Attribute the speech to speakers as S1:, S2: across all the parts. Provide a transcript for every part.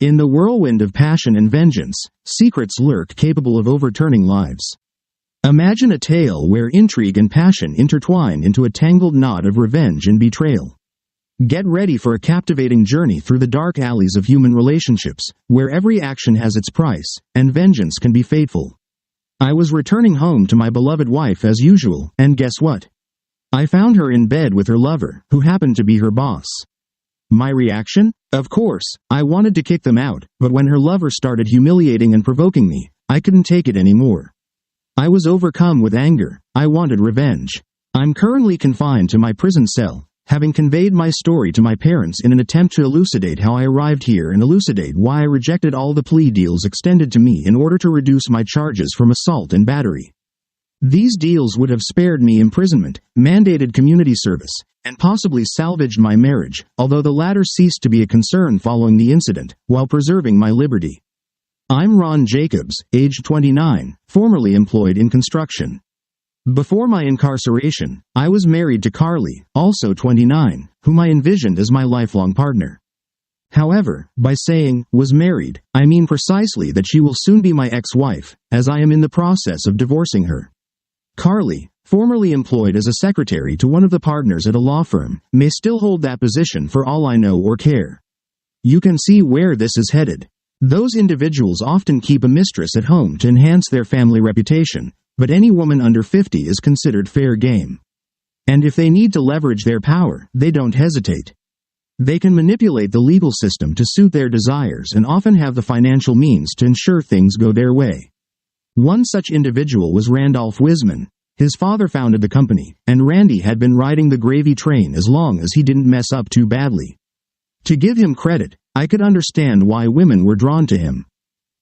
S1: In the whirlwind of passion and vengeance, secrets lurk capable of overturning lives. Imagine a tale where intrigue and passion intertwine into a tangled knot of revenge and betrayal. Get ready for a captivating journey through the dark alleys of human relationships, where every action has its price, and vengeance can be fateful. I was returning home to my beloved wife as usual, and guess what? I found her in bed with her lover, who happened to be her boss. My reaction? Of course, I wanted to kick them out, but when her lover started humiliating and provoking me, I couldn't take it anymore. I was overcome with anger. I wanted revenge. I'm currently confined to my prison cell, having conveyed my story to my parents in an attempt to elucidate how I arrived here and elucidate why I rejected all the plea deals extended to me in order to reduce my charges from assault and battery. These deals would have spared me imprisonment, mandated community service, and possibly salvaged my marriage, although the latter ceased to be a concern following the incident, while preserving my liberty. I'm Ron Jacobs, age 29, formerly employed in construction. Before my incarceration, I was married to Carly, also 29, whom I envisioned as my lifelong partner. However, by saying, was married, I mean precisely that she will soon be my ex-wife, as I am in the process of divorcing her. Carly, formerly employed as a secretary to one of the partners at a law firm, may still hold that position for all I know or care. You can see where this is headed. Those individuals often keep a mistress at home to enhance their family reputation, but any woman under 50 is considered fair game. And if they need to leverage their power, they don't hesitate. They can manipulate the legal system to suit their desires and often have the financial means to ensure things go their way. One such individual was Randolph Wiseman. His father founded the company, and Randy had been riding the gravy train as long as he didn't mess up too badly. To give him credit, I could understand why women were drawn to him.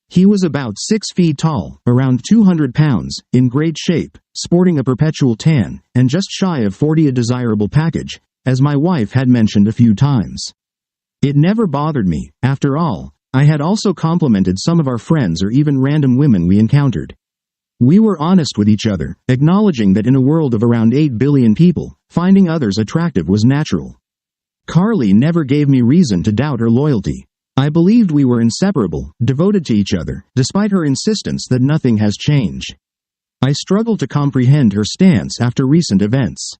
S1: He was about 6 feet tall, around 200 pounds, in great shape, sporting a perpetual tan, and just shy of 40, a desirable package, as my wife had mentioned a few times. It never bothered me. After all, I had also complimented some of our friends or even random women we encountered. We were honest with each other, acknowledging that in a world of around 8 billion people, finding others attractive was natural. Carly never gave me reason to doubt her loyalty. I believed we were inseparable, devoted to each other, despite her insistence that nothing has changed. I struggled to comprehend her stance after recent events.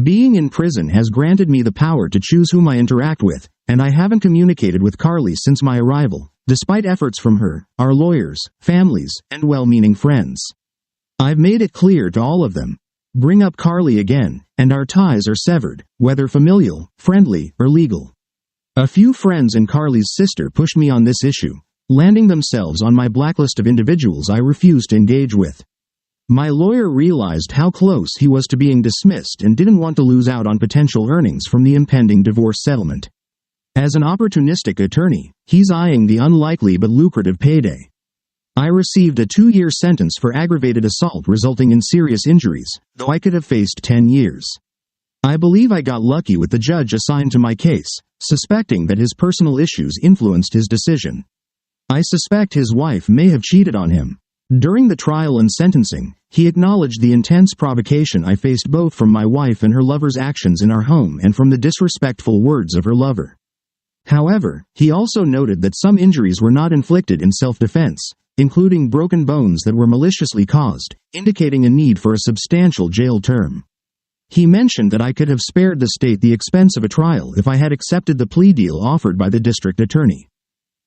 S1: Being in prison has granted me the power to choose whom I interact with, and I haven't communicated with Carly since my arrival, despite efforts from her, our lawyers, families, and well-meaning friends. I've made it clear to all of them. Bring up Carly again, and our ties are severed, whether familial, friendly, or legal. A few friends and Carly's sister pushed me on this issue, landing themselves on my blacklist of individuals I refused to engage with. My lawyer realized how close he was to being dismissed and didn't want to lose out on potential earnings from the impending divorce settlement. As an opportunistic attorney, he's eyeing the unlikely but lucrative payday. I received a 2-year sentence for aggravated assault resulting in serious injuries, though I could have faced 10 years. I believe I got lucky with the judge assigned to my case, suspecting that his personal issues influenced his decision. I suspect his wife may have cheated on him. During the trial and sentencing, he acknowledged the intense provocation I faced both from my wife and her lover's actions in our home and from the disrespectful words of her lover. However, he also noted that some injuries were not inflicted in self-defense, including broken bones that were maliciously caused, indicating a need for a substantial jail term. He mentioned that I could have spared the state the expense of a trial if I had accepted the plea deal offered by the district attorney.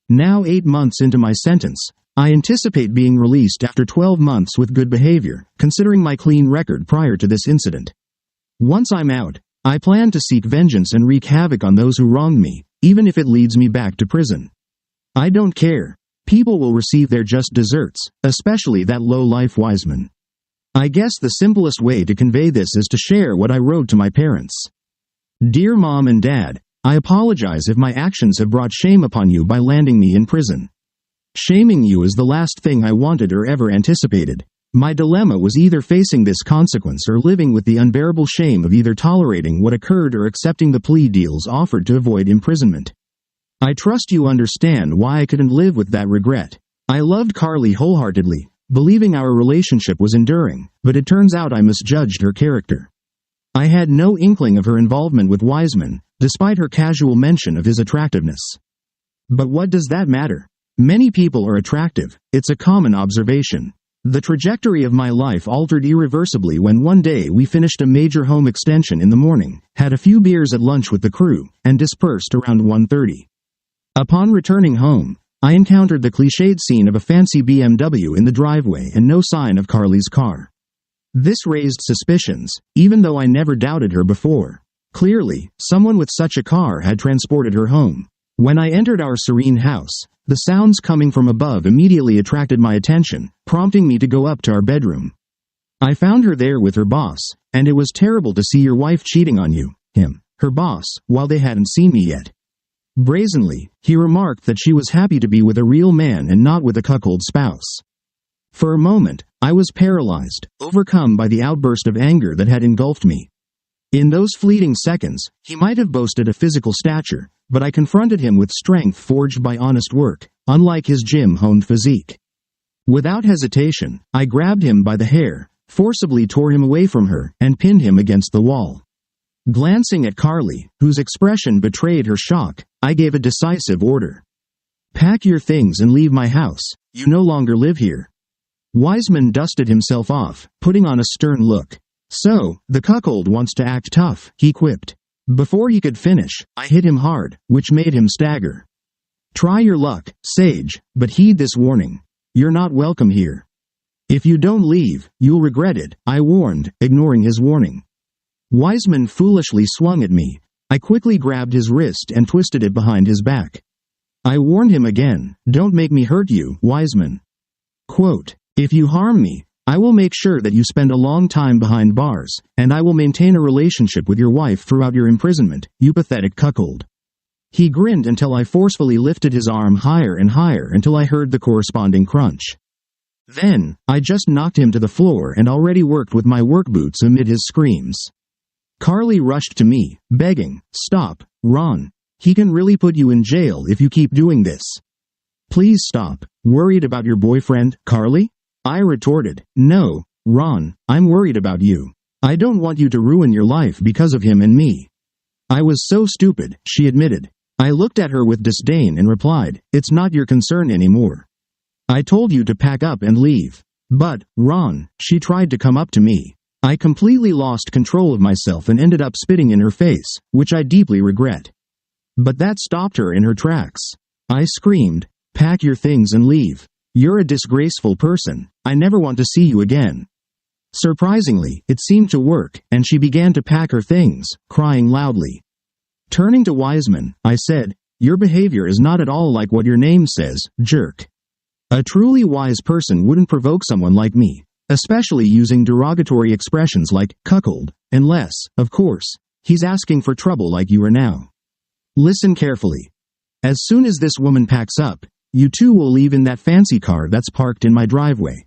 S1: Now 8 months into my sentence, I anticipate being released after 12 months with good behavior, considering my clean record prior to this incident. Once I'm out, I plan to seek vengeance and wreak havoc on those who wronged me, even if it leads me back to prison. I don't care. People will receive their just desserts, especially that low-life Wiseman. I guess the simplest way to convey this is to share what I wrote to my parents. Dear Mom and Dad, I apologize if my actions have brought shame upon you by landing me in prison. Shaming you is the last thing I wanted or ever anticipated. My dilemma was either facing this consequence or living with the unbearable shame of either tolerating what occurred or accepting the plea deals offered to avoid imprisonment. I trust you understand why I couldn't live with that regret. I loved Carly wholeheartedly, believing our relationship was enduring, but it turns out I misjudged her character. I had no inkling of her involvement with Wiseman, despite her casual mention of his attractiveness. But what does that matter? Many people are attractive. It's a common observation. The trajectory of my life altered irreversibly when one day we finished a major home extension in the morning, had a few beers at lunch with the crew, and dispersed around 1:30. Upon returning home, I encountered the cliched scene of a fancy BMW in the driveway and no sign of Carly's car. This raised suspicions, even though I never doubted her before. Clearly, someone with such a car had transported her home. When I entered our serene house, the sounds coming from above immediately attracted my attention, prompting me to go up to our bedroom. I found her there with her boss, and it was terrible to see your wife cheating on you, her boss, while they hadn't seen me yet. Brazenly, he remarked that she was happy to be with a real man and not with a cuckold spouse. For a moment, I was paralyzed, overcome by the outburst of anger that had engulfed me. In those fleeting seconds, he might have boasted a physical stature, but I confronted him with strength forged by honest work, unlike his gym-honed physique. Without hesitation, I grabbed him by the hair, forcibly tore him away from her, and pinned him against the wall. Glancing at Carly, whose expression betrayed her shock, I gave a decisive order. "Pack your things and leave my house. You no longer live here." Wiseman dusted himself off, putting on a stern look. "So, the cuckold wants to act tough," he quipped. Before he could finish, I hit him hard, which made him stagger. "Try your luck, Sage, but heed this warning. You're not welcome here. If you don't leave, you'll regret it," I warned, ignoring his warning. Wiseman foolishly swung at me. I quickly grabbed his wrist and twisted it behind his back. I warned him again, "Don't make me hurt you, Wiseman. Quote, if you harm me, I will make sure that you spend a long time behind bars, and I will maintain a relationship with your wife throughout your imprisonment, you pathetic cuckold." He grinned until I forcefully lifted his arm higher and higher until I heard the corresponding crunch. Then, I just knocked him to the floor and already worked with my work boots amid his screams. Carly rushed to me, begging, "Stop, Ron. He can really put you in jail if you keep doing this. Please stop. Worried about your boyfriend, Carly?" I retorted, "No, Ron, I'm worried about you. I don't want you to ruin your life because of him and me." "I was so stupid," she admitted. I looked at her with disdain and replied, "It's not your concern anymore. I told you to pack up and leave." "But, Ron," she tried to come up to me. I completely lost control of myself and ended up spitting in her face, which I deeply regret. But that stopped her in her tracks. I screamed, "Pack your things and leave. You're a disgraceful person. I never want to see you again." Surprisingly, it seemed to work, and she began to pack her things, crying loudly. Turning to Wiseman, I said, "Your behavior is not at all like what your name says, jerk. A truly wise person wouldn't provoke someone like me, especially using derogatory expressions like cuckold, unless, of course, he's asking for trouble like you are now. Listen carefully. As soon as this woman packs up, you two will leave in that fancy car that's parked in my driveway.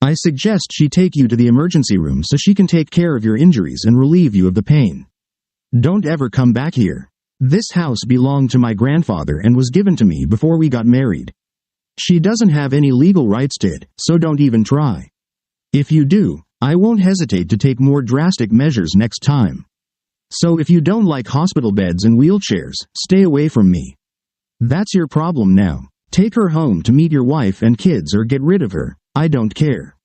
S1: I suggest she take you to the emergency room so she can take care of your injuries and relieve you of the pain. Don't ever come back here. This house belonged to my grandfather and was given to me before we got married. She doesn't have any legal rights to it, so don't even try. If you do, I won't hesitate to take more drastic measures next time. So if you don't like hospital beds and wheelchairs, stay away from me. That's your problem now. Take her home to meet your wife and kids or get rid of her. I don't care."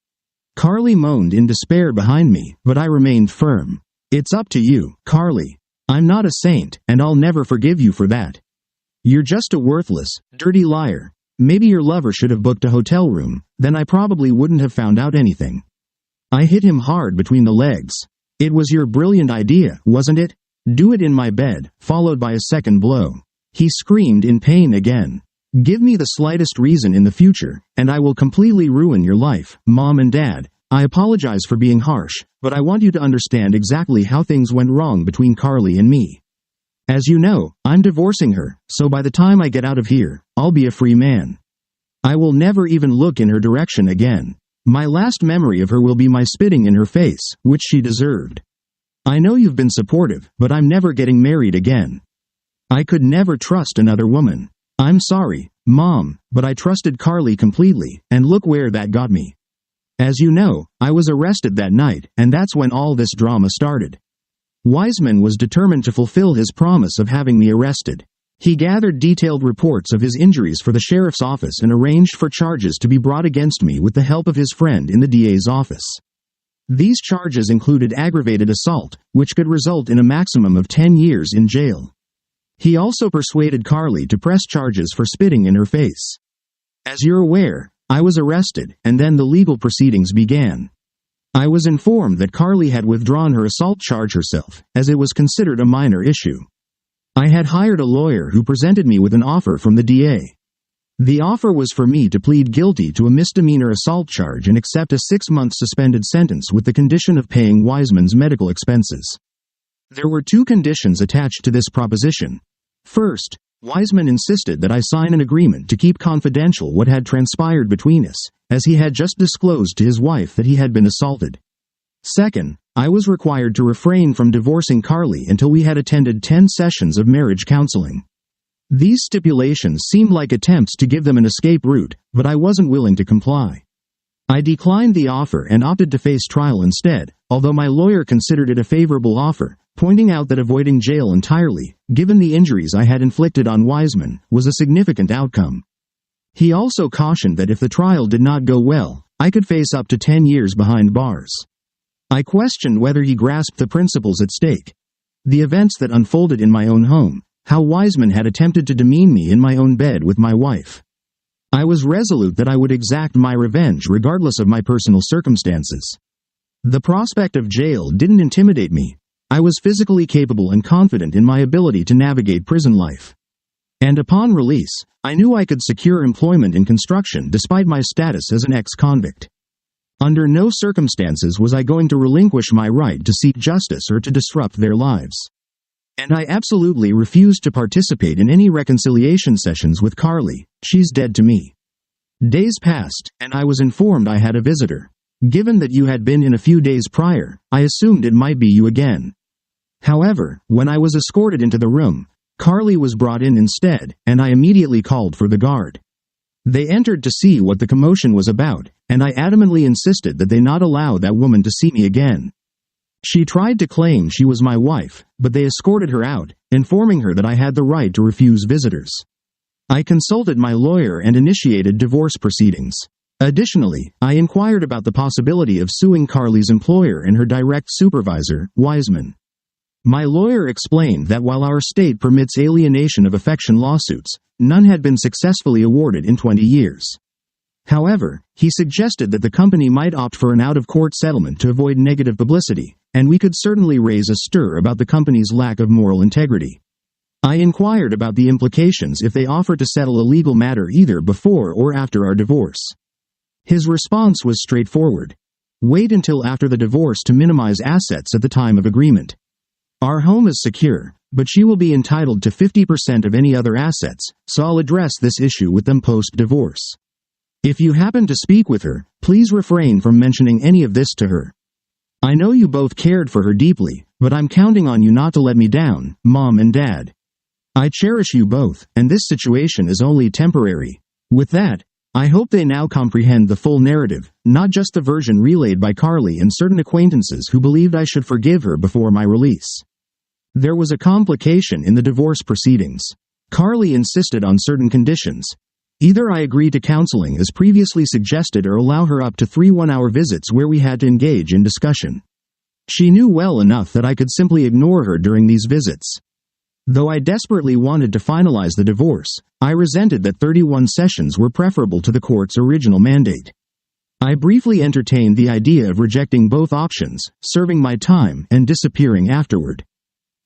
S1: Carly moaned in despair behind me, but I remained firm. "It's up to you, Carly. I'm not a saint, and I'll never forgive you for that. You're just a worthless, dirty liar. Maybe your lover should have booked a hotel room, then I probably wouldn't have found out anything." I hit him hard between the legs. "It was your brilliant idea, wasn't it? Do it in my bed," followed by a second blow. He screamed in pain again. "Give me the slightest reason in the future, and I will completely ruin your life, Mom and Dad. I apologize for being harsh, but I want you to understand exactly how things went wrong between Carly and me. As you know, I'm divorcing her, so by the time I get out of here, I'll be a free man. I will never even look in her direction again. My last memory of her will be my spitting in her face, which she deserved. I know you've been supportive, but I'm never getting married again. I could never trust another woman. I'm sorry, Mom, but I trusted Carly completely, and look where that got me. As you know, I was arrested that night, and that's when all this drama started." Wiseman was determined to fulfill his promise of having me arrested. He gathered detailed reports of his injuries for the sheriff's office and arranged for charges to be brought against me with the help of his friend in the DA's office. These charges included aggravated assault, which could result in a maximum of 10 years in jail. He also persuaded Carly to press charges for spitting in her face. As you're aware, I was arrested, and then the legal proceedings began. I was informed that Carly had withdrawn her assault charge herself, as it was considered a minor issue. I had hired a lawyer who presented me with an offer from the DA. The offer was for me to plead guilty to a misdemeanor assault charge and accept a 6-month suspended sentence with the condition of paying Wiseman's medical expenses. There were 2 conditions attached to this proposition. First, Wiseman insisted that I sign an agreement to keep confidential what had transpired between us, as he had just disclosed to his wife that he had been assaulted. Second, I was required to refrain from divorcing Carly until we had attended 10 sessions of marriage counseling. These stipulations seemed like attempts to give them an escape route, but I wasn't willing to comply. I declined the offer and opted to face trial instead, although my lawyer considered it a favorable offer, pointing out that avoiding jail entirely, given the injuries I had inflicted on Wiseman, was a significant outcome. He also cautioned that if the trial did not go well, I could face up to 10 years behind bars. I questioned whether he grasped the principles at stake. The events that unfolded in my own home, how Wiseman had attempted to demean me in my own bed with my wife. I was resolute that I would exact my revenge regardless of my personal circumstances. The prospect of jail didn't intimidate me. I was physically capable and confident in my ability to navigate prison life. And upon release, I knew I could secure employment in construction despite my status as an ex-convict. Under no circumstances was I going to relinquish my right to seek justice or to disrupt their lives. And I absolutely refused to participate in any reconciliation sessions with Carly. She's dead to me. Days passed, and I was informed I had a visitor. Given that you had been in a few days prior, I assumed it might be you again. However, when I was escorted into the room, Carly was brought in instead, and I immediately called for the guard. They entered to see what the commotion was about, and I adamantly insisted that they not allow that woman to see me again. She tried to claim she was my wife, but they escorted her out, informing her that I had the right to refuse visitors. I consulted my lawyer and initiated divorce proceedings. Additionally, I inquired about the possibility of suing Carly's employer and her direct supervisor, Wiseman. My lawyer explained that while our state permits alienation of affection lawsuits, none had been successfully awarded in 20 years. However, he suggested that the company might opt for an out-of-court settlement to avoid negative publicity, and we could certainly raise a stir about the company's lack of moral integrity. I inquired about the implications if they offered to settle a legal matter either before or after our divorce. His response was straightforward. Wait until after the divorce to minimize assets at the time of agreement. Our home is secure, but she will be entitled to 50% of any other assets, so I'll address this issue with them post-divorce. If you happen to speak with her, please refrain from mentioning any of this to her. I know you both cared for her deeply, but I'm counting on you not to let me down, Mom and Dad. I cherish you both, and this situation is only temporary. With that, I hope they now comprehend the full narrative, not just the version relayed by Carly and certain acquaintances who believed I should forgive her before my release. There was a complication in the divorce proceedings. Carly insisted on certain conditions. Either I agree to counseling as previously suggested or allow her up to 3 one-hour visits where we had to engage in discussion. She knew well enough that I could simply ignore her during these visits. Though I desperately wanted to finalize the divorce, I resented that 31 sessions were preferable to the court's original mandate. I briefly entertained the idea of rejecting both options, serving my time, and disappearing afterward.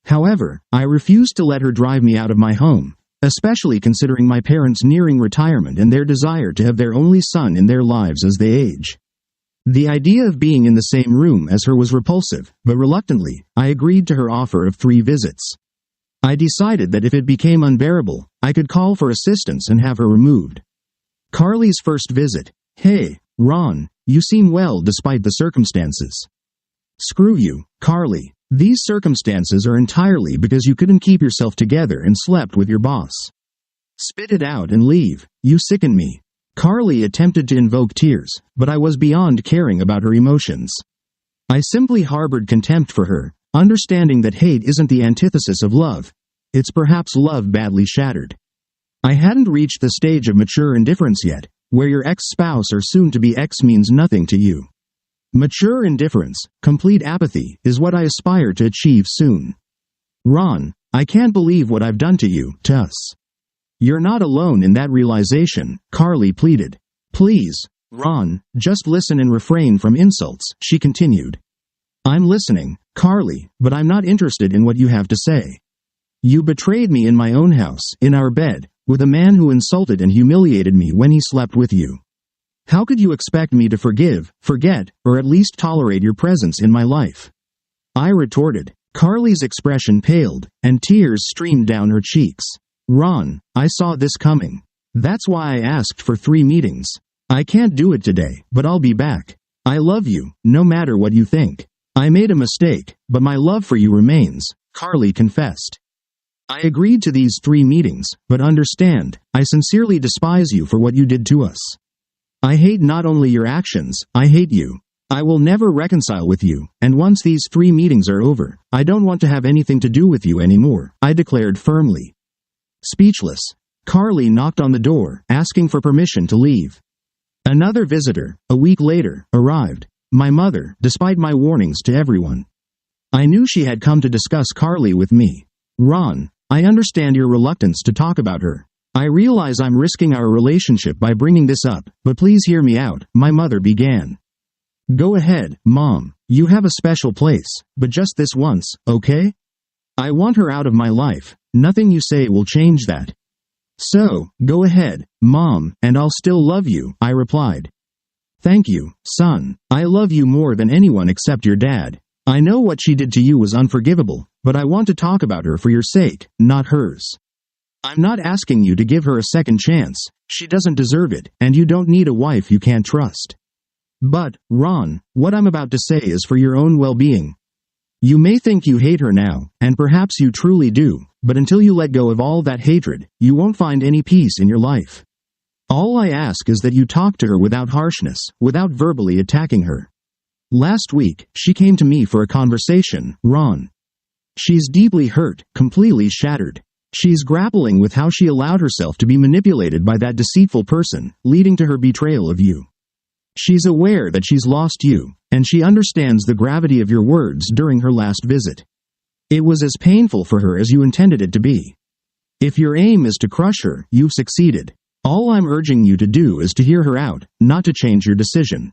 S1: However, I refused to let her drive me out of my home, especially considering my parents nearing retirement and their desire to have their only son in their lives as they age. The idea of being in the same room as her was repulsive, but reluctantly, I agreed to her offer of 3 visits. I decided that if it became unbearable, I could call for assistance and have her removed. Carly's first visit. Hey, Ron, you seem well despite the circumstances. Screw you, Carly. These circumstances are entirely because you couldn't keep yourself together and slept with your boss. Spit it out and leave, you sicken me. Carly attempted to invoke tears, but I was beyond caring about her emotions. I simply harbored contempt for her, understanding that hate isn't the antithesis of love. it's perhaps love badly shattered. I hadn't reached the stage of mature indifference yet, where your ex-spouse or soon-to-be ex means nothing to you. Mature indifference, complete apathy, is what I aspire to achieve soon. Ron, I can't believe what I've done to you, to us. You're not alone in that realization, Carly pleaded. Please, Ron, just listen and refrain from insults, she continued. I'm listening, Carly, but I'm not interested in what you have to say. You betrayed me in my own house, in our bed, with a man who insulted and humiliated me when he slept with you. How could you expect me to forgive, forget, or at least tolerate your presence in my life? I retorted. Carly's expression paled, and tears streamed down her cheeks. Ron, I saw this coming. That's why I asked for 3 meetings. I can't do it today, but I'll be back. I love you, no matter what you think. I made a mistake, but my love for you remains, Carly confessed. I agreed to these 3 meetings, but understand, I sincerely despise you for what you did to us. I hate not only your actions, I hate you. I will never reconcile with you, and once these 3 meetings are over, I don't want to have anything to do with you anymore, I declared firmly. Speechless, Carly knocked on the door, asking for permission to leave. Another visitor, a week later, arrived. My mother, despite my warnings to everyone. I knew she had come to discuss Carly with me. Ron, I understand your reluctance to talk about her. I realize I'm risking our relationship by bringing this up, but please hear me out, my mother began. Go ahead, Mom. You have a special place, but just this once, okay? I want her out of my life. Nothing you say will change that. So, go ahead, Mom, and I'll still love you, I replied. Thank you, son. I love you more than anyone except your dad. I know what she did to you was unforgivable, but I want to talk about her for your sake, not hers. I'm not asking you to give her a second chance. She doesn't deserve it, and you don't need a wife you can't trust. But, Ron, what I'm about to say is for your own well-being. You may think you hate her now, and perhaps you truly do, but until you let go of all that hatred, you won't find any peace in your life. All I ask is that you talk to her without harshness, without verbally attacking her. Last week, she came to me for a conversation, Ron. She's deeply hurt, completely shattered. She's grappling with how she allowed herself to be manipulated by that deceitful person, leading to her betrayal of you. She's aware that she's lost you, and she understands the gravity of your words during her last visit. It was as painful for her as you intended it to be. If your aim is to crush her, you've succeeded. All I'm urging you to do is to hear her out, not to change your decision.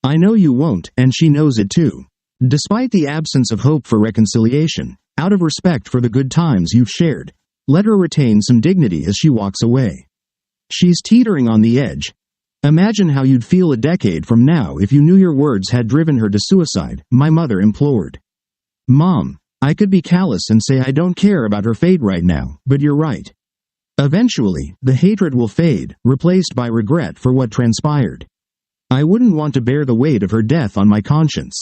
S1: I know you won't, and she knows it too. Despite the absence of hope for reconciliation, out of respect for the good times you've shared, let her retain some dignity as she walks away. She's teetering on the edge. Imagine how you'd feel a decade from now if you knew your words had driven her to suicide, my mother implored. Mom, I could be callous and say I don't care about her fate right now, but you're right. Eventually, the hatred will fade, replaced by regret for what transpired. I wouldn't want to bear the weight of her death on my conscience.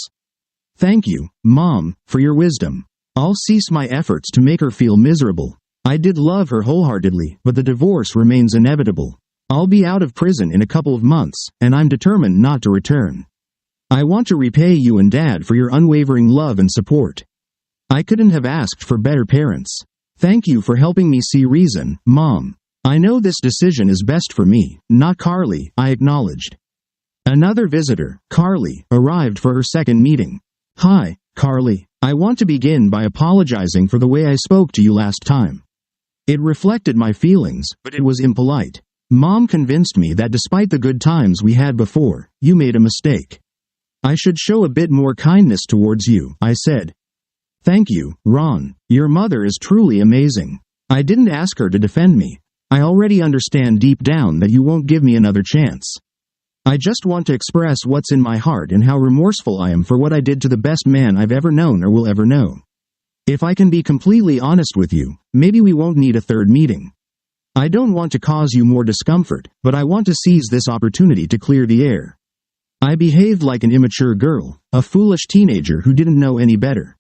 S1: Thank you, Mom, for your wisdom. I'll cease my efforts to make her feel miserable. I did love her wholeheartedly, but the divorce remains inevitable. I'll be out of prison in a couple of months, and I'm determined not to return. I want to repay you and Dad for your unwavering love and support. I couldn't have asked for better parents. Thank you for helping me see reason, Mom. I know this decision is best for me, not Carly, I acknowledged. Another visitor, Carly, arrived for her second meeting. Hi, Carly. I want to begin by apologizing for the way I spoke to you last time. It reflected my feelings, but it was impolite. Mom convinced me that despite the good times we had before, you made a mistake. I should show a bit more kindness towards you, I said. Thank you, Ron. Your mother is truly amazing. I didn't ask her to defend me. I already understand deep down that you won't give me another chance. I just want to express what's in my heart and how remorseful I am for what I did to the best man I've ever known or will ever know. If I can be completely honest with you, maybe we won't need a third meeting. I don't want to cause you more discomfort, but I want to seize this opportunity to clear the air. I behaved like an immature girl, a foolish teenager who didn't know any better.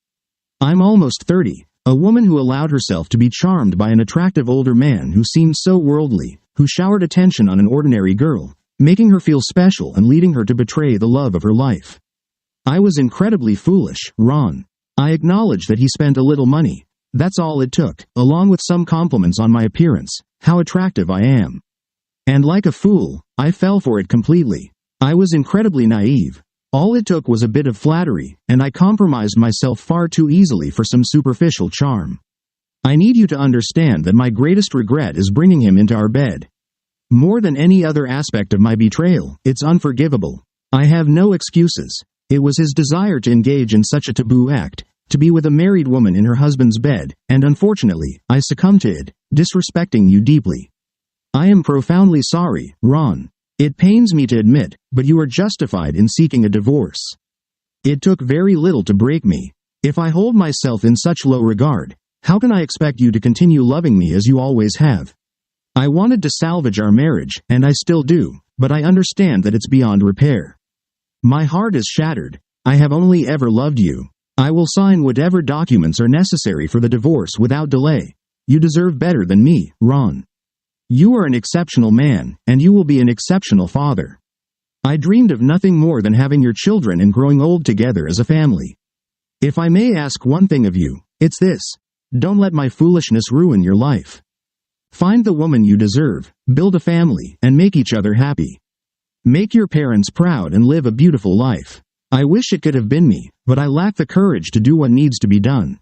S1: I'm almost 30, a woman who allowed herself to be charmed by an attractive older man who seemed so worldly, who showered attention on an ordinary girl, making her feel special and leading her to betray the love of her life. I was incredibly foolish, Ron. I acknowledge that he spent a little money, That's all it took, along with some compliments on my appearance, how attractive I am. And like a fool, I fell for it completely. I was incredibly naive. All it took was a bit of flattery, and I compromised myself far too easily for some superficial charm. I need you to understand that my greatest regret is bringing him into our bed. More than any other aspect of my betrayal, it's unforgivable. I have no excuses. It was his desire to engage in such a taboo act, to be with a married woman in her husband's bed, and unfortunately, I succumbed to it, disrespecting you deeply. I am profoundly sorry, Ron. It pains me to admit, but you are justified in seeking a divorce. It took very little to break me. If I hold myself in such low regard, how can I expect you to continue loving me as you always have? I wanted to salvage our marriage, and I still do, but I understand that it's beyond repair. My heart is shattered. I have only ever loved you. I will sign whatever documents are necessary for the divorce without delay. You deserve better than me, Ron. You are an exceptional man, and you will be an exceptional father. I dreamed of nothing more than having your children and growing old together as a family. If I may ask one thing of you, it's this. Don't let my foolishness ruin your life. Find the woman you deserve, build a family, and make each other happy. Make your parents proud and live a beautiful life. I wish it could have been me, but I lack the courage to do what needs to be done.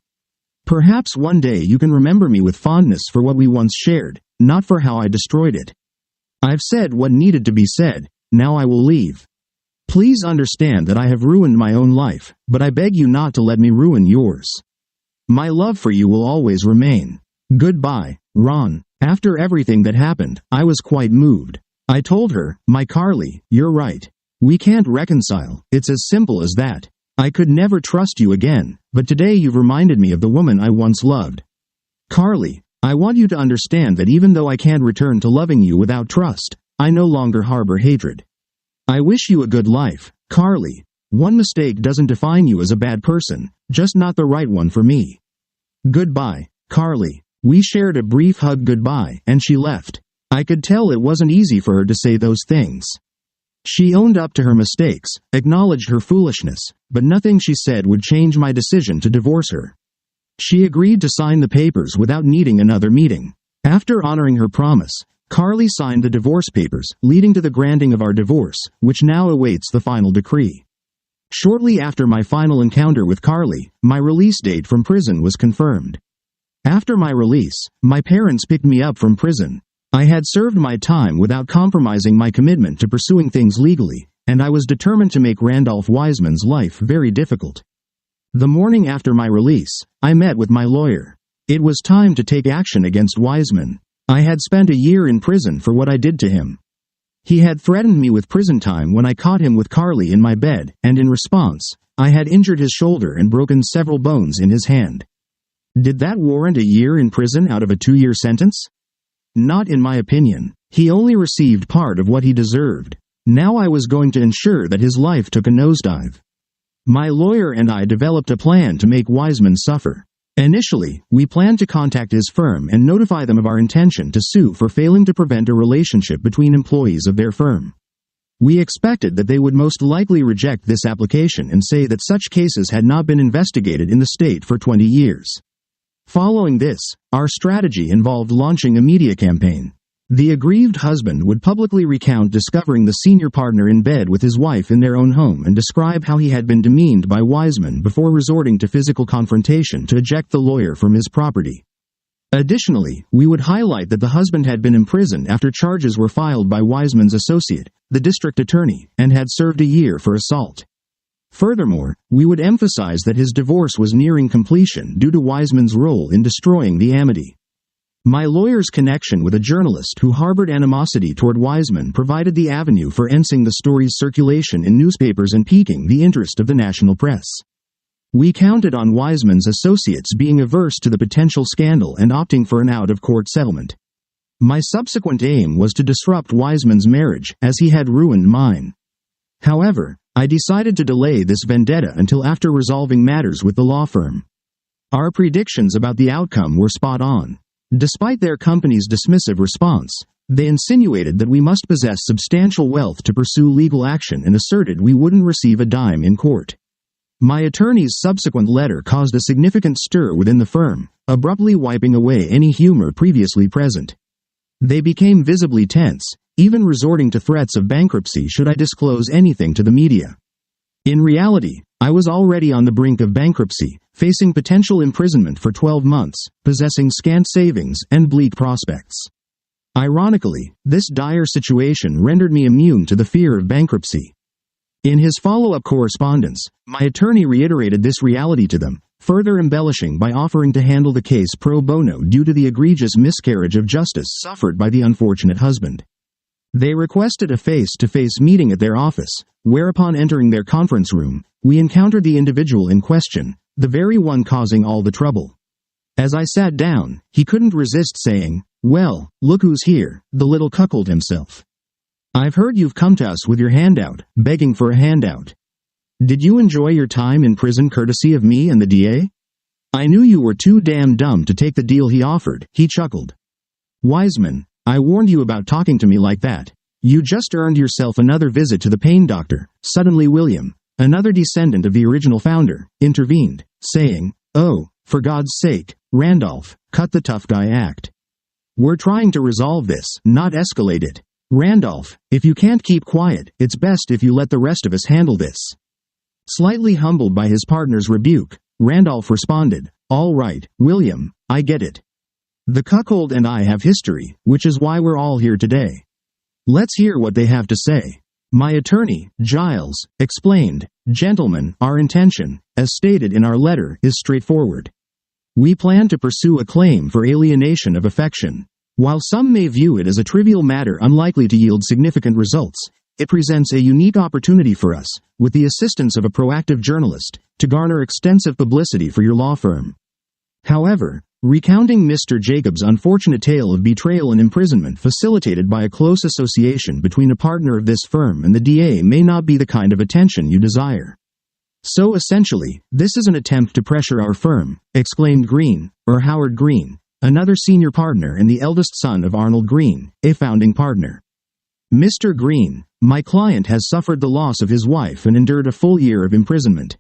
S1: Perhaps one day you can remember me with fondness for what we once shared, not for how I destroyed it. I've said what needed to be said, now I will leave. Please understand that I have ruined my own life, but I beg you not to let me ruin yours. My love for you will always remain. Goodbye, Ron. After everything that happened, I was quite moved. I told her, my Carly, you're right. We can't reconcile, it's as simple as that. I could never trust you again, but today you've reminded me of the woman I once loved. Carly, I want you to understand that even though I can't return to loving you without trust, I no longer harbor hatred. I wish you a good life, Carly. One mistake doesn't define you as a bad person, just not the right one for me. Goodbye, Carly. We shared a brief hug goodbye, and she left. I could tell it wasn't easy for her to say those things. She owned up to her mistakes, acknowledged her foolishness, but nothing she said would change my decision to divorce her. She agreed to sign the papers without needing another meeting. After honoring her promise, Carly signed the divorce papers, leading to the granting of our divorce, which now awaits the final decree. Shortly after my final encounter with Carly, my release date from prison was confirmed. After my release, my parents picked me up from prison. I had served my time without compromising my commitment to pursuing things legally, and I was determined to make Randolph Wiseman's life very difficult. The morning after my release, I met with my lawyer. It was time to take action against Wiseman. I had spent a year in prison for what I did to him. He had threatened me with prison time when I caught him with Carly in my bed, and in response, I had injured his shoulder and broken several bones in his hand. Did that warrant a year in prison out of a 2-year sentence? Not in my opinion. He only received part of what he deserved. Now I was going to ensure that his life took a nosedive. My lawyer and I developed a plan to make Wiseman suffer. Initially, we planned to contact his firm and notify them of our intention to sue for failing to prevent a relationship between employees of their firm. We expected that they would most likely reject this application and say that such cases had not been investigated in the state for 20 years. Following this, our strategy involved launching a media campaign. The aggrieved husband would publicly recount discovering the senior partner in bed with his wife in their own home and describe how he had been demeaned by Wiseman before resorting to physical confrontation to eject the lawyer from his property. Additionally, we would highlight that the husband had been imprisoned after charges were filed by Wiseman's associate, the district attorney, and had served a year for assault. Furthermore, we would emphasize that his divorce was nearing completion due to Wiseman's role in destroying the amity. My lawyer's connection with a journalist who harbored animosity toward Wiseman provided the avenue for ending the story's circulation in newspapers and piquing the interest of the national press. We counted on Wiseman's associates being averse to the potential scandal and opting for an out-of-court settlement. My subsequent aim was to disrupt Wiseman's marriage, as he had ruined mine. However, I decided to delay this vendetta until after resolving matters with the law firm. Our predictions about the outcome were spot on. Despite their company's dismissive response, they insinuated that we must possess substantial wealth to pursue legal action and asserted we wouldn't receive a dime in court. My attorney's subsequent letter caused a significant stir within the firm, abruptly wiping away any humor previously present. They became visibly tense, even resorting to threats of bankruptcy should I disclose anything to the media. In reality, I was already on the brink of bankruptcy, facing potential imprisonment for 12 months, possessing scant savings and bleak prospects. Ironically, this dire situation rendered me immune to the fear of bankruptcy. In his follow-up correspondence, my attorney reiterated this reality to them, further embellishing by offering to handle the case pro bono due to the egregious miscarriage of justice suffered by the unfortunate husband. They requested a face-to-face meeting at their office, whereupon entering their conference room, we encountered the individual in question, the very one causing all the trouble. As I sat down, he couldn't resist saying, "Well, look who's here, the little cuckold himself. I've heard you've come to us with your handout, begging for a handout. Did you enjoy your time in prison courtesy of me and the DA? I knew you were too damn dumb to take the deal he offered," he chuckled. "Wiseman, I warned you about talking to me like that. You just earned yourself another visit to the pain doctor." Suddenly William, another descendant of the original founder, intervened, saying, "Oh, for God's sake, Randolph, cut the tough guy act. We're trying to resolve this, not escalate it. Randolph, if you can't keep quiet, it's best if you let the rest of us handle this." Slightly humbled by his partner's rebuke, Randolph responded, "All right, William, I get it. The cuckold and I have history, which is why we're all here today. Let's hear what they have to say." My attorney, Giles, explained, "Gentlemen, our intention, as stated in our letter, is straightforward. We plan to pursue a claim for alienation of affection. While some may view it as a trivial matter unlikely to yield significant results, it presents a unique opportunity for us, with the assistance of a proactive journalist, to garner extensive publicity for your law firm." However, recounting Mr. Jacobs' unfortunate tale of betrayal and imprisonment facilitated by a close association between a partner of this firm and the DA may not be the kind of attention you desire. "So essentially, this is an attempt to pressure our firm," exclaimed Howard Green, another senior partner and the eldest son of Arnold Green, a founding partner. "Mr. Green, my client has suffered the loss of his wife and endured a full year of imprisonment.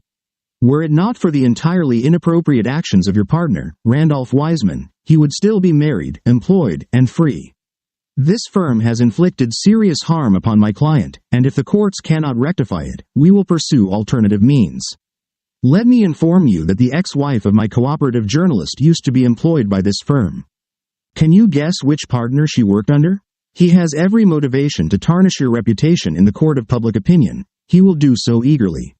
S1: Were it not for the entirely inappropriate actions of your partner, Randolph Wiseman, he would still be married, employed, and free. This firm has inflicted serious harm upon my client, and if the courts cannot rectify it, we will pursue alternative means. Let me inform you that the ex-wife of my cooperative journalist used to be employed by this firm. Can you guess which partner she worked under? He has every motivation to tarnish your reputation in the court of public opinion. He will do so eagerly.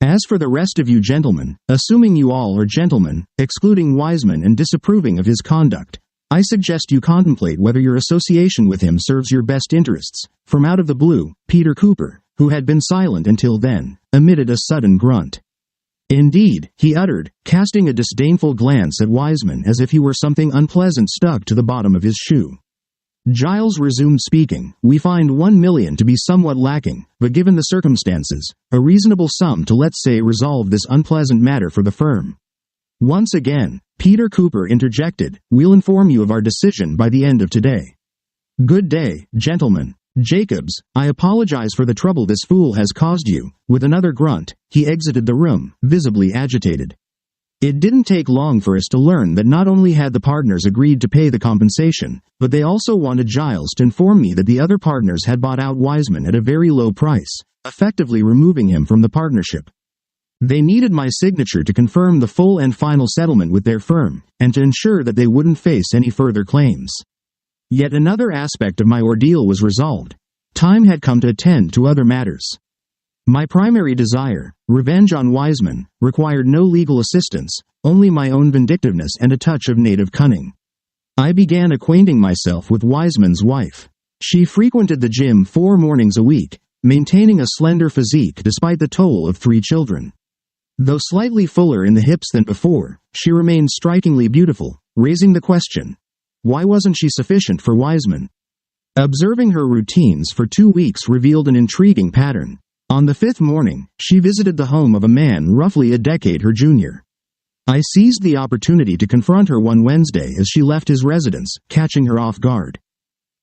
S1: As for the rest of you gentlemen, assuming you all are gentlemen, excluding Wiseman and disapproving of his conduct, I suggest you contemplate whether your association with him serves your best interests." From out of the blue, Peter Cooper, who had been silent until then, emitted a sudden grunt. "Indeed," he uttered, casting a disdainful glance at Wiseman as if he were something unpleasant stuck to the bottom of his shoe. Giles resumed speaking, "We find $1 million to be somewhat lacking, but given the circumstances, a reasonable sum to, let's say, resolve this unpleasant matter for the firm." Once again, Peter Cooper interjected, "We'll inform you of our decision by the end of today. Good day, gentlemen. Jacobs, I apologize for the trouble this fool has caused you." With another grunt, he exited the room, visibly agitated. It didn't take long for us to learn that not only had the partners agreed to pay the compensation, but they also wanted Giles to inform me that the other partners had bought out Wiseman at a very low price, effectively removing him from the partnership. They needed my signature to confirm the full and final settlement with their firm, and to ensure that they wouldn't face any further claims. Yet another aspect of my ordeal was resolved. Time had come to attend to other matters. My primary desire, revenge on Wiseman, required no legal assistance, only my own vindictiveness and a touch of native cunning. I began acquainting myself with Wiseman's wife. She frequented the gym 4 mornings a week, maintaining a slender physique despite the toll of 3 children. Though slightly fuller in the hips than before, she remained strikingly beautiful, raising the question, why wasn't she sufficient for Wiseman? Observing her routines for 2 weeks revealed an intriguing pattern. On the 5th morning, she visited the home of a man roughly a decade her junior. I seized the opportunity to confront her one Wednesday as she left his residence, catching her off guard.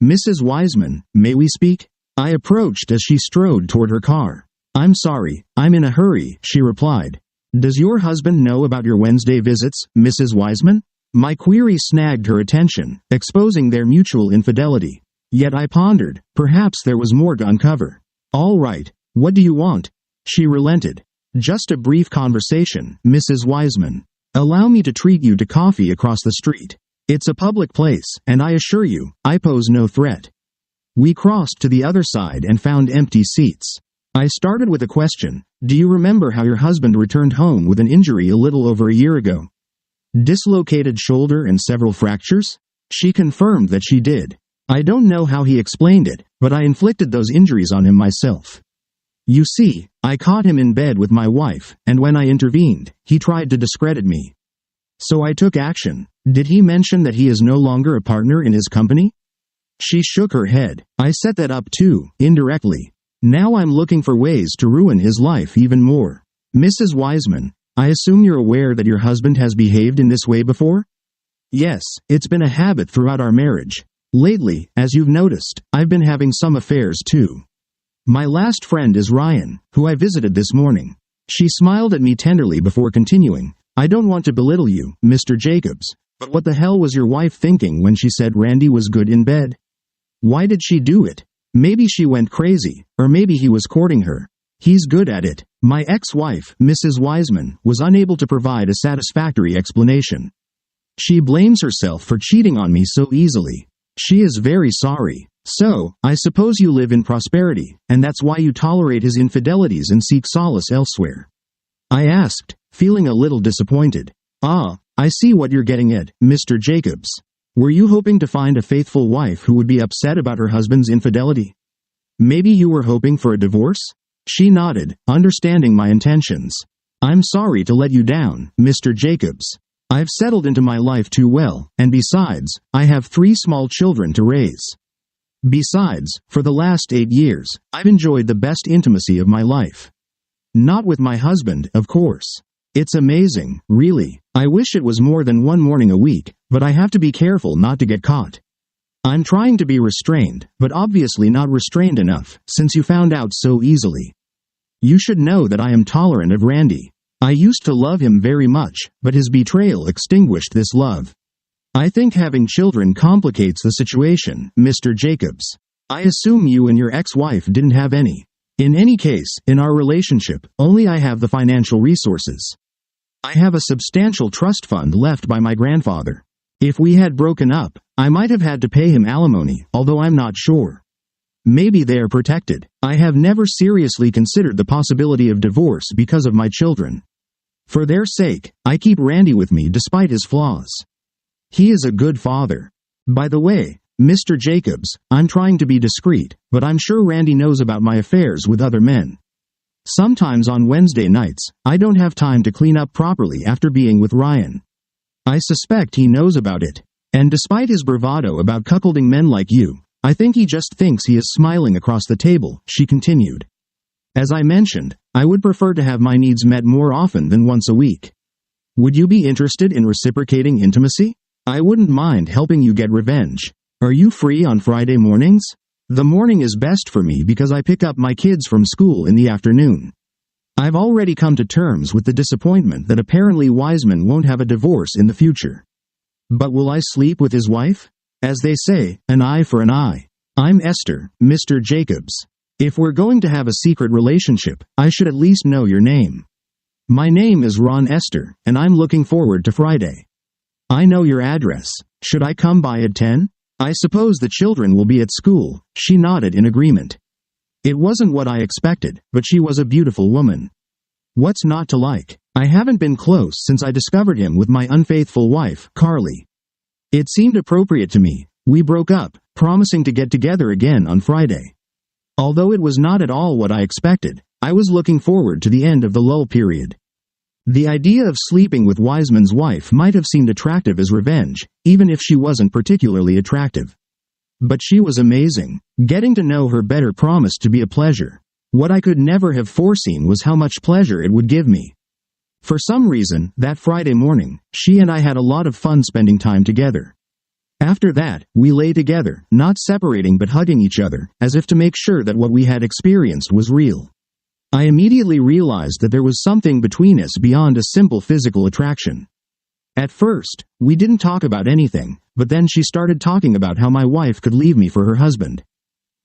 S1: "Mrs. Wiseman, may we speak?" I approached as she strode toward her car. "I'm sorry, I'm in a hurry," she replied. "Does your husband know about your Wednesday visits, Mrs. Wiseman?" My query snagged her attention, exposing their mutual infidelity. Yet I pondered, perhaps there was more to uncover. All right, what do you want? She relented. Just a brief conversation, Mrs. Wiseman. Allow me to treat you to coffee across the street. It's a public place, and I assure you, I pose no threat. We crossed to the other side and found empty seats. I started with a question. Do you remember how your husband returned home with an injury a little over a year ago? Dislocated shoulder and several fractures? She confirmed that she did. I don't know how he explained it, but I inflicted those injuries on him myself. You see, I caught him in bed with my wife, and when I intervened, he tried to discredit me. So I took action. Did he mention that he is no longer a partner in his company? She shook her head. I set that up too, indirectly. Now I'm looking for ways to ruin his life even more. Mrs. Wiseman, I assume you're aware that your husband has behaved in this way before? Yes, it's been a habit throughout our marriage. Lately, as you've noticed, I've been having some affairs too. My last friend is Ryan, who I visited this morning. She smiled at me tenderly before continuing. I don't want to belittle you, Mr. Jacobs, but what the hell was your wife thinking when she said Randy was good in bed? Why did she do it? Maybe she went crazy, or maybe he was courting her. He's good at it. My ex-wife, Mrs. Wiseman, was unable to provide a satisfactory explanation. She blames herself for cheating on me so easily. She is very sorry. So, I suppose you live in prosperity, and that's why you tolerate his infidelities and seek solace elsewhere. I asked, feeling a little disappointed. Ah, I see what you're getting at, Mr. Jacobs. Were you hoping to find a faithful wife who would be upset about her husband's infidelity? Maybe you were hoping for a divorce? She nodded, understanding my intentions. I'm sorry to let you down, Mr. Jacobs. I've settled into my life too well, and besides, I have 3 small children to raise. Besides, for the last 8 years, I've enjoyed the best intimacy of my life. Not with my husband, of course. It's amazing, really. I wish it was more than 1 morning a week, but I have to be careful not to get caught. I'm trying to be restrained, but obviously not restrained enough, since you found out so easily. You should know that I am tolerant of Randy. I used to love him very much, but his betrayal extinguished this love. I think having children complicates the situation, Mr. Jacobs. I assume you and your ex-wife didn't have any. In any case, in our relationship, only I have the financial resources. I have a substantial trust fund left by my grandfather. If we had broken up, I might have had to pay him alimony, although I'm not sure. Maybe they are protected. I have never seriously considered the possibility of divorce because of my children. For their sake, I keep Randy with me despite his flaws. He is a good father. By the way, Mr. Jacobs, I'm trying to be discreet, but I'm sure Randy knows about my affairs with other men. Sometimes on Wednesday nights, I don't have time to clean up properly after being with Ryan. I suspect he knows about it. And despite his bravado about cuckolding men like you, I think he just thinks he is smiling across the table, she continued. As I mentioned, I would prefer to have my needs met more often than once a week. Would you be interested in reciprocating intimacy? I wouldn't mind helping you get revenge. Are you free on Friday mornings? The morning is best for me because I pick up my kids from school in the afternoon. I've already come to terms with the disappointment that apparently Wiseman won't have a divorce in the future. But will I sleep with his wife? As they say, an eye for an eye. I'm Esther, Mr. Jacobs. If we're going to have a secret relationship, I should at least know your name. My name is Ron Esther, and I'm looking forward to Friday. I know your address. Should I come by at 10? I suppose the children will be at school. She nodded in agreement. It wasn't what I expected, but she was a beautiful woman. What's not to like? I haven't been close since I discovered him with my unfaithful wife, Carly. It seemed appropriate to me. We broke up, promising to get together again on Friday. Although it was not at all what I expected, I was looking forward to the end of the lull period. The idea of sleeping with Wiseman's wife might have seemed attractive as revenge, even if she wasn't particularly attractive. But she was amazing. Getting to know her better promised to be a pleasure. What I could never have foreseen was how much pleasure it would give me. For some reason, that Friday morning, she and I had a lot of fun spending time together. After that, we lay together, not separating but hugging each other, as if to make sure that what we had experienced was real. I immediately realized that there was something between us beyond a simple physical attraction. At first, we didn't talk about anything, but then she started talking about how my wife could leave me for her husband.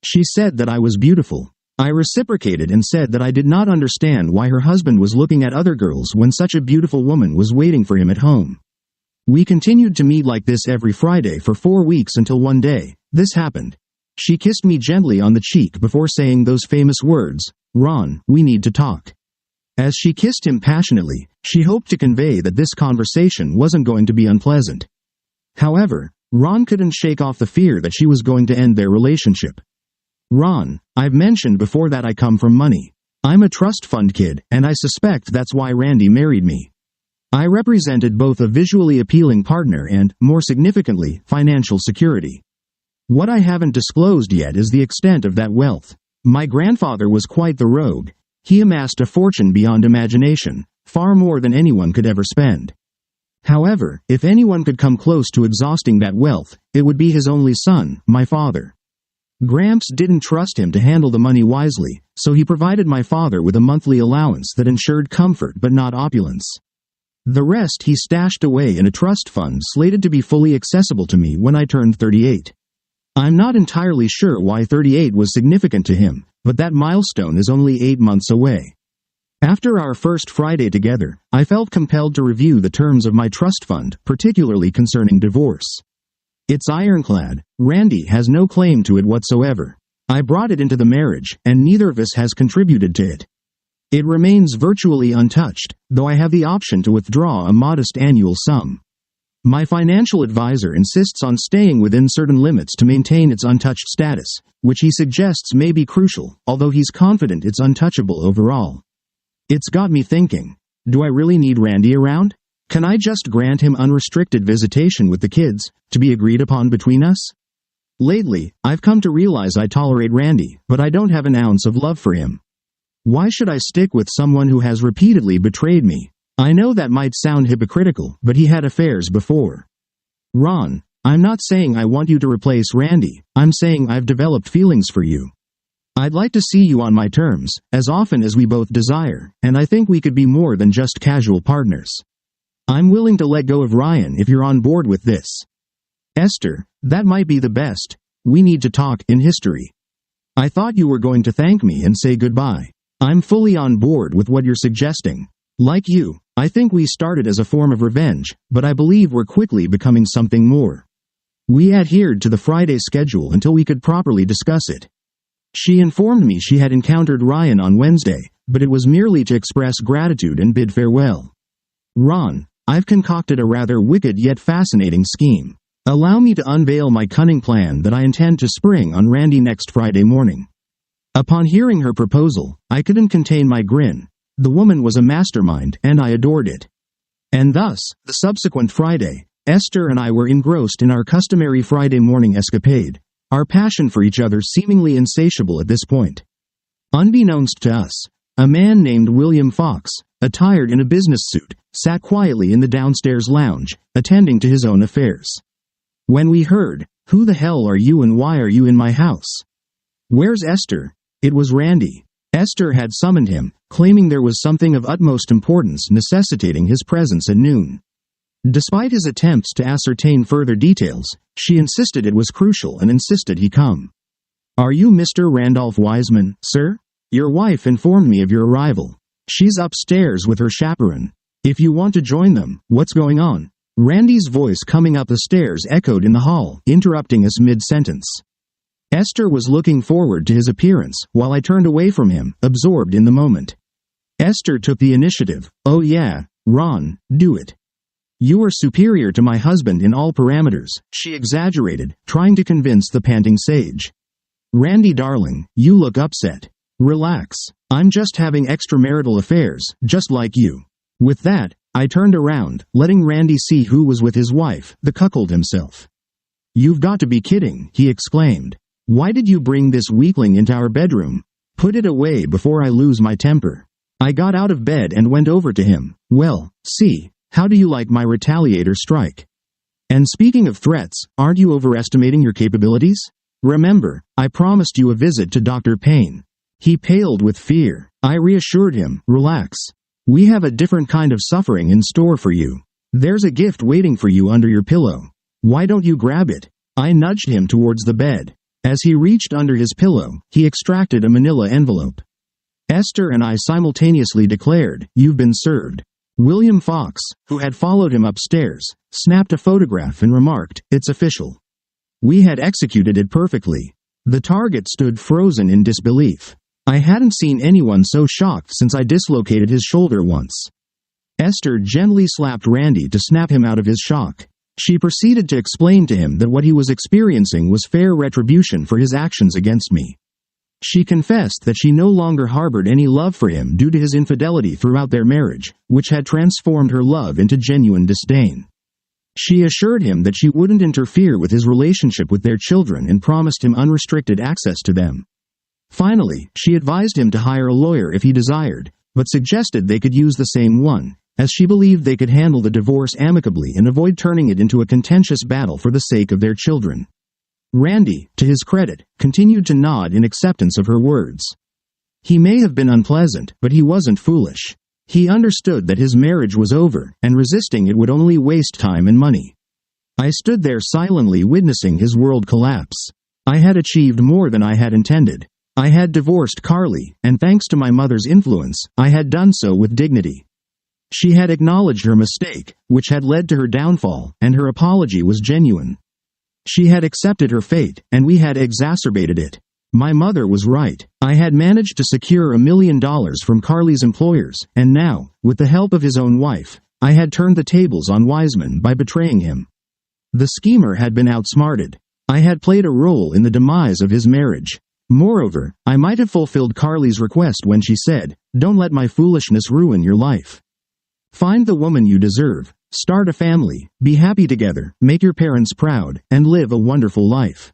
S1: She said that I was beautiful. I reciprocated and said that I did not understand why her husband was looking at other girls when such a beautiful woman was waiting for him at home. We continued to meet like this every Friday for 4 weeks until one day, this happened. She kissed me gently on the cheek before saying those famous words, "Ron, we need to talk." As she kissed him passionately, she hoped to convey that this conversation wasn't going to be unpleasant. However, Ron couldn't shake off the fear that she was going to end their relationship. "Ron, I've mentioned before that I come from money. I'm a trust fund kid, and I suspect that's why Randy married me. I represented both a visually appealing partner and, more significantly, financial security. What I haven't disclosed yet is the extent of that wealth. My grandfather was quite the rogue. He amassed a fortune beyond imagination, far more than anyone could ever spend. However, if anyone could come close to exhausting that wealth, it would be his only son, my father. Gramps didn't trust him to handle the money wisely, so he provided my father with a monthly allowance that ensured comfort but not opulence. The rest he stashed away in a trust fund slated to be fully accessible to me when I turned 38. I'm not entirely sure why 38 was significant to him, but that milestone is only 8 months away. After our first Friday together, I felt compelled to review the terms of my trust fund, particularly concerning divorce. It's ironclad. Randy has no claim to it whatsoever. I brought it into the marriage, and neither of us has contributed to it. It remains virtually untouched, though I have the option to withdraw a modest annual sum. My financial advisor insists on staying within certain limits to maintain its untouched status, which he suggests may be crucial, although he's confident it's untouchable overall. It's got me thinking, do I really need Randy around? Can I just grant him unrestricted visitation with the kids, to be agreed upon between us? Lately, I've come to realize I tolerate Randy, but I don't have an ounce of love for him. Why should I stick with someone who has repeatedly betrayed me? I know that might sound hypocritical, but he had affairs before. Ron, I'm not saying I want you to replace Randy, I'm saying I've developed feelings for you. I'd like to see you on my terms, as often as we both desire, and I think we could be more than just casual partners. I'm willing to let go of Ryan if you're on board with this. Esther, that might be the best. We need to talk in history. I thought you were going to thank me and say goodbye. I'm fully on board with what you're suggesting. Like you, I think we started as a form of revenge, but I believe we're quickly becoming something more. We adhered to the Friday schedule until we could properly discuss it. She informed me she had encountered Ryan on Wednesday, but it was merely to express gratitude and bid farewell. Ron, I've concocted a rather wicked yet fascinating scheme. Allow me to unveil my cunning plan that I intend to spring on Randy next Friday morning. Upon hearing her proposal, I couldn't contain my grin. The woman was a mastermind, and I adored it. And thus, the subsequent Friday, Esther and I were engrossed in our customary Friday morning escapade, our passion for each other seemingly insatiable at this point. Unbeknownst to us, a man named William Fox, attired in a business suit, sat quietly in the downstairs lounge, attending to his own affairs. When we heard, "Who the hell are you and why are you in my house? Where's Esther?" It was Randy. Esther had summoned him, claiming there was something of utmost importance necessitating his presence at noon. Despite his attempts to ascertain further details, she insisted it was crucial and insisted he come. "Are you Mr. Randolph Wiseman, sir? Your wife informed me of your arrival. She's upstairs with her chaperone. If you want to join them, what's going on?" Randy's voice coming up the stairs echoed in the hall, interrupting us mid-sentence. Esther was looking forward to his appearance, while I turned away from him, absorbed in the moment. Esther took the initiative. "Oh yeah, Ron, do it. You are superior to my husband in all parameters," she exaggerated, trying to convince the panting sage. "Randy darling, you look upset. Relax. I'm just having extramarital affairs, just like you." With that, I turned around, letting Randy see who was with his wife, the cuckold himself. "You've got to be kidding," he exclaimed. "Why did you bring this weakling into our bedroom? Put it away before I lose my temper." I got out of bed and went over to him. "Well, see, how do you like my retaliator strike? And speaking of threats, aren't you overestimating your capabilities? Remember, I promised you a visit to Dr. Payne." He paled with fear. I reassured him, "Relax. We have a different kind of suffering in store for you. There's a gift waiting for you under your pillow. Why don't you grab it? I nudged him towards the bed. As he reached under his pillow, he extracted a manila envelope. Esther and I simultaneously declared, "You've been served." William Fox, who had followed him upstairs, snapped a photograph and remarked, "It's official." We had executed it perfectly. The target stood frozen in disbelief. I hadn't seen anyone so shocked since I dislocated his shoulder once. Esther gently slapped Randy to snap him out of his shock. She proceeded to explain to him that what he was experiencing was fair retribution for his actions against me. She confessed that she no longer harbored any love for him due to his infidelity throughout their marriage, which had transformed her love into genuine disdain. She assured him that she wouldn't interfere with his relationship with their children and promised him unrestricted access to them. Finally, she advised him to hire a lawyer if he desired, but suggested they could use the same one, as she believed they could handle the divorce amicably and avoid turning it into a contentious battle for the sake of their children. Randy, to his credit, continued to nod in acceptance of her words. He may have been unpleasant, but he wasn't foolish. He understood that his marriage was over, and resisting it would only waste time and money. I stood there silently witnessing his world collapse. I had achieved more than I had intended. I had divorced Carly, and thanks to my mother's influence, I had done so with dignity. She had acknowledged her mistake, which had led to her downfall, and her apology was genuine. She had accepted her fate, and we had exacerbated it. My mother was right. I had managed to secure $1 million from Carly's employers, and now, with the help of his own wife, I had turned the tables on Wiseman by betraying him. The schemer had been outsmarted. I had played a role in the demise of his marriage. Moreover, I might have fulfilled Carly's request when she said, "Don't let my foolishness ruin your life. Find the woman you deserve, start a family, be happy together, make your parents proud, and live a wonderful life."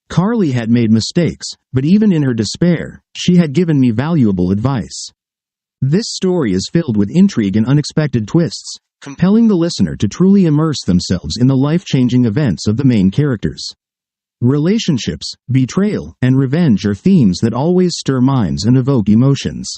S1: Carly had made mistakes, but even in her despair, she had given me valuable advice. This story is filled with intrigue and unexpected twists, compelling the listener to truly immerse themselves in the life-changing events of the main characters. Relationships, betrayal, and revenge are themes that always stir minds and evoke emotions.